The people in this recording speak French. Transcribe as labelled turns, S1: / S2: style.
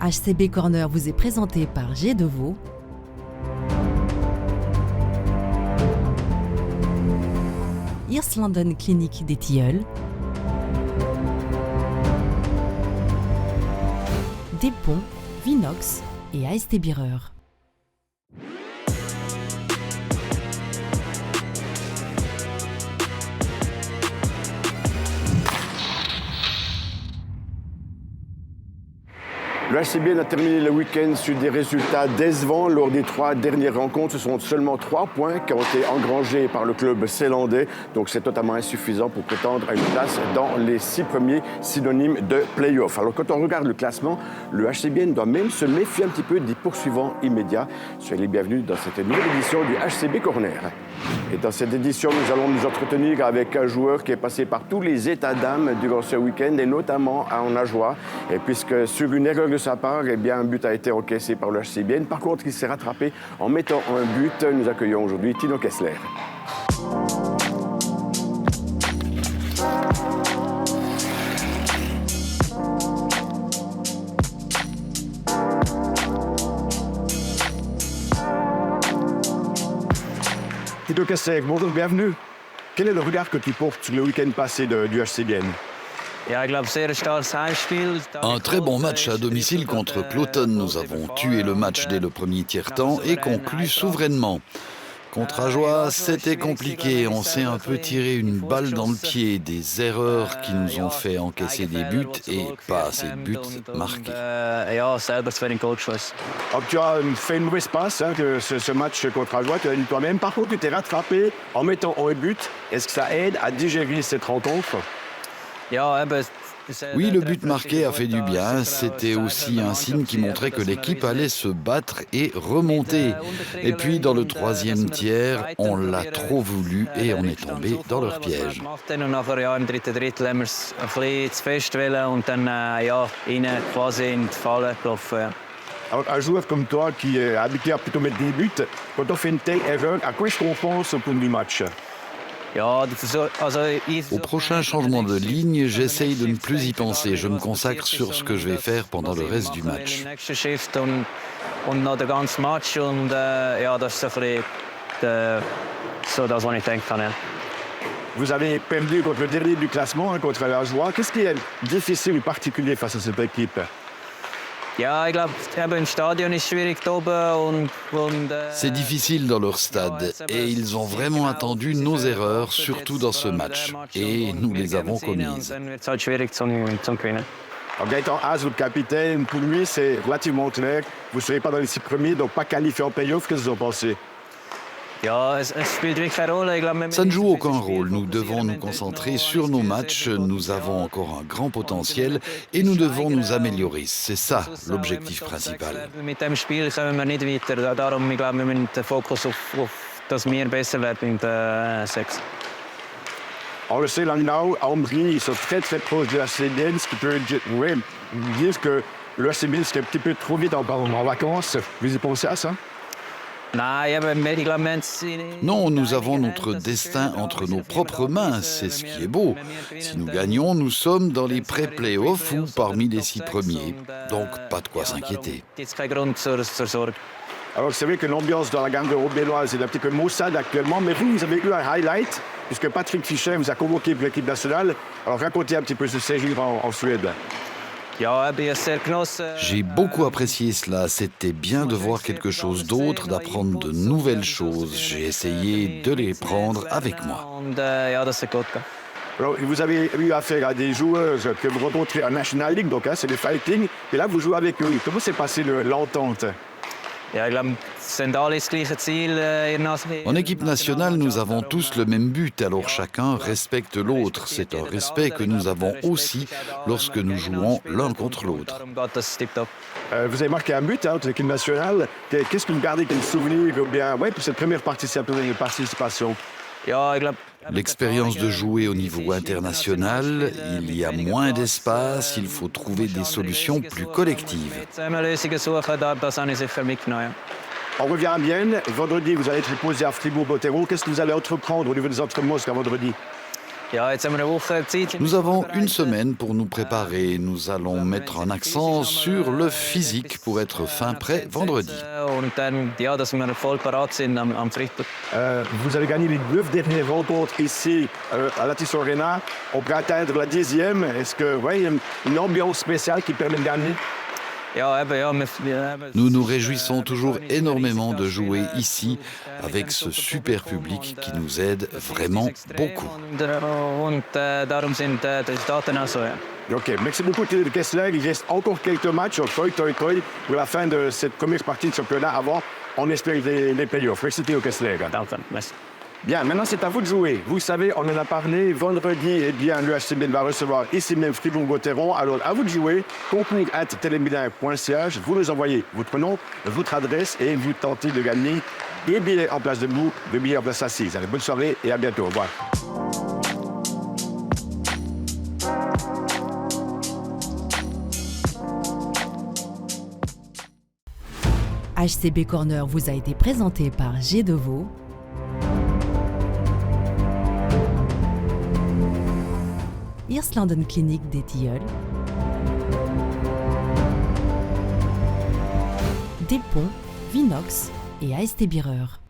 S1: HCB Corner vous est présenté par G de Vaux. East London Clinique des Tilleuls. Despons, Vinox et AST Bireur.
S2: Le HCB a terminé le week-end sur des résultats décevants. Lors des 3 dernières rencontres, ce sont seulement 3 points qui ont été engrangés par le club zélandais. Donc c'est totalement insuffisant pour prétendre à une place dans les 6 premiers synonymes de play-off. Alors quand on regarde le classement, le HCB doit même se méfier un petit peu des poursuivants immédiats. Soyez les bienvenus dans cette nouvelle édition du HCB Corner. Et dans cette édition, nous allons nous entretenir avec un joueur qui est passé par tous les états d'âme durant ce week-end, et notamment en Ajoie. Et puisque sur une erreur de sa part, eh bien, un but a été encaissé par le HCB. Par contre, il s'est rattrapé en mettant un but. Nous accueillons aujourd'hui Tino Kessler. Tino Kessler, bonjour, bienvenue. Quel est le regard que tu portes sur le week-end passé du HCB?
S3: Un très bon match à domicile contre Cloughton. Nous avons tué le match dès le premier tiers-temps et conclu souverainement. Contre Ajoie, c'était compliqué. On s'est un peu tiré une balle dans le pied. Des erreurs qui nous ont fait encaisser des buts et pas assez de buts marqués.
S2: Alors, tu as fait une mauvaise passe, ce match contre Ajoie, tu l'as dit toi-même. Par contre, tu t'es rattrapé en mettant un but. Est-ce que ça aide à digérer cette rencontre?
S3: Oui, le but marqué a fait du bien. C'était aussi un signe qui montrait que l'équipe allait se battre et remonter. Et puis, dans le troisième tiers, on l'a trop voulu et on est tombé dans leur piège.
S2: Alors, un joueur comme toi qui est habitué à plutôt mettre des buts, quand on fait une telle erreur, à quoi est-ce qu'on pense au cours du match?
S3: Au prochain changement de ligne, j'essaye de ne plus y penser. Je me consacre sur ce que je vais faire pendant le reste du match.
S2: Vous avez perdu contre le dernier du classement, contre Ajoie. Qu'est-ce qui est difficile ou particulier face à cette équipe?
S3: C'est difficile dans leur stade et ils ont vraiment attendu nos erreurs, surtout dans ce match. Et nous les avons commises.
S2: Alors, Gaëtan Haas, votre capitaine, pour lui, c'est relativement clair. Vous ne serez pas dans les 6 premiers, donc pas qualifié en play-off. Qu'est-ce que vous en pensez?
S3: Ça ne joue aucun rôle. Nous devons nous concentrer sur nos matchs. Nous avons encore un grand potentiel et nous devons nous améliorer. C'est ça l'objectif principal.
S2: On le sait, Langnau, Ambry, ils sont très très proches de la HCB, ce qui peut dire que le HCB serait un petit peu trop vite en vacances. Vous y pensez à ça?
S3: Non, nous avons notre destin entre nos propres mains, c'est ce qui est beau. Si nous gagnons, nous sommes dans les pré-playoffs ou parmi les 6 premiers. Donc, pas de quoi s'inquiéter.
S2: Alors, c'est vrai que l'ambiance dans la garde-robe béloise est un petit peu maussade actuellement, mais vous avez eu un highlight, puisque Patrick Fischer vous a convoqué pour l'équipe nationale. Alors, racontez un petit peu ce séjour en Suède.
S3: J'ai beaucoup apprécié cela. C'était bien de voir quelque chose d'autre, d'apprendre de nouvelles choses. J'ai essayé de les prendre avec moi.
S2: Alors, vous avez eu affaire à des joueurs que vous rencontrez en National League, donc c'est des fighting, et là vous jouez avec eux. Comment s'est passée l'entente?
S3: En équipe nationale, nous avons tous le même but, alors chacun respecte l'autre. C'est un respect que nous avons aussi lorsque nous jouons l'un contre l'autre.
S2: Vous avez marqué un but entre l'équipe nationale. Qu'est-ce que vous gardez comme souvenir pour cette première participation?
S3: L'expérience de jouer au niveau international, il y a moins d'espace, il faut trouver des solutions plus collectives.
S2: On revient à Bienne. Vendredi, vous allez être posé à Fribourg-Bottero. Qu'est-ce que vous allez entreprendre au niveau des entraînements jusqu'à vendredi?
S3: Nous avons une semaine pour nous préparer. Nous allons mettre un accent sur le physique pour être fin prêt vendredi.
S2: Vous avez gagné les 9 dernières rencontres ici à la Tissot Arena. On peut atteindre la 10e. Est-ce que, il y a une ambiance spéciale qui permet de gagner?
S3: Nous nous réjouissons toujours énormément de jouer ici avec ce super public qui nous aide vraiment beaucoup.
S2: OK, merci beaucoup Thierry de Kessler. Il reste encore quelques matchs pour la fin de cette première partie de championnat avant, on espère les playoffs. Merci Thierry de Kessler. Bien, maintenant c'est à vous de jouer. Vous savez, on en a parlé vendredi, le HC Milan va recevoir ici même Fribourg-Gotteron. Alors à vous de jouer, concours@telemilan.ch. Vous nous envoyez votre nom, votre adresse et vous tentez de gagner 2 billets en place debout, 2 billets en place assise. Allez, bonne soirée et à bientôt. Au revoir.
S1: HCB Corner vous a été présenté par G2VO. Irslanden Clinic des Tilleuls, Delpont, Vinox et AST Bireur.